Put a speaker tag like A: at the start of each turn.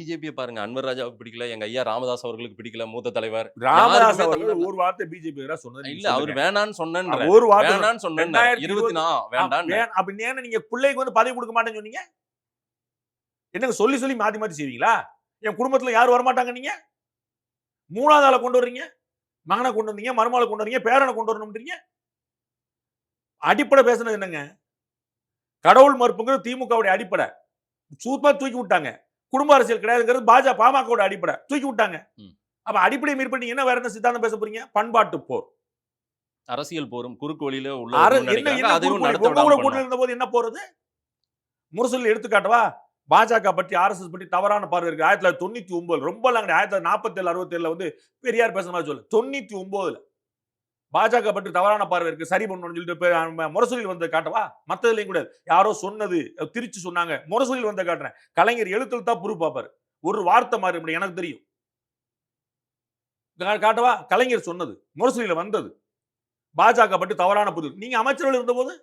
A: பிஜேபிய பாருங்க. அன்வர் ராஜாவுக்கு பிடிக்கல. எங்க ஐயா ராமதாஸ் அவர்களுக்கு பிடிக்கல. மூத்த தலைவர்.
B: ராமதாஸ்
A: யாருக்குமே
B: அவர்கள்
A: தமிழ்நாட்டுல
B: ஒரு வார்த்தை பிஜேபி எதிரா சொன்னது
A: இல்ல
B: நீங்க
A: அவரு
B: சொல்லுங்க.
A: வேணான்னு சொன்னேன்றாரு.
B: ஒரு வார்த்தை
A: வேணான்னு சொன்னேன்னாரு.
B: 2020
A: வேண்டான்னு.
B: அப்ப ஏன் நீங்க பிள்ளைக்கு வந்து பதவி கொடுக்க மாட்டேன்னு சொன்னீங்க? என்னங்க சொல்லி சொல்லி மாத்தி மாத்தி செய்வீங்களா? என் குடும்பத்துல யாரும் வரமாட்டாங்க நீங்க? மூணாவது ஆளை கொண்டு வர்றீங்க. மகனை கொண்டு வந்தீங்க, மருமகளை கொண்டு வர்றீங்க, பேரனை கொண்டு வரணும்ன்றீங்க. அடிப்படை பேசுனது என்னங்க? கடவுள் மறுப்புங்கிறது திமுகவுடைய அடிப்படை. சூப்பரா தூக்கி விட்டாங்க. குடும்ப அரசியல் கிடையாதுங்கிறது பாமகவோட அடிப்படை. தூக்கி விட்டாங்க. அப்ப அடிப்படை மீறி பண்ணி என்ன வேற என்ன சித்தாந்தம் பேச போறீங்க? பண்பாட்டு போர்.
A: அரசியல் போரும் குறுக்கு வழியில உள்ள
B: அதையும் நடத்த இருந்தபோது என்ன போறது? முரசொலி எடுத்துக்காட்டவா? பாஜக பற்றி ஆர்எஸ்எஸ் பற்றி தவறான பார்வை இருக்கு. 1999 ரொம்ப 1947 67 வந்து பெரியார் பேசுற மாதிரி சொல்லு. 99 பாஜக பற்றி தவறான பார்வை இருக்கு. சரி பண்ணணும்னு சொல்லிட்டு முரசொலியில் வந்து காட்டவா? மத்ததுலயும் கூட யாரோ சொன்னது திருச்சி சொன்னாங்க. முரசொலியில் வந்து காட்டுறேன். கலைஞர் எழுத்துல தான் ப்ரூஃப் பாப்பாரு. ஒரு வார்த்தை மாறி எனக்கு தெரியும். காட்டவா? கலைஞர் சொன்னது முரசொலியில வந்தது. பாஜக பற்றி தவறான புரிதல். நீங்க அமைச்சர்கள் இருந்தபோது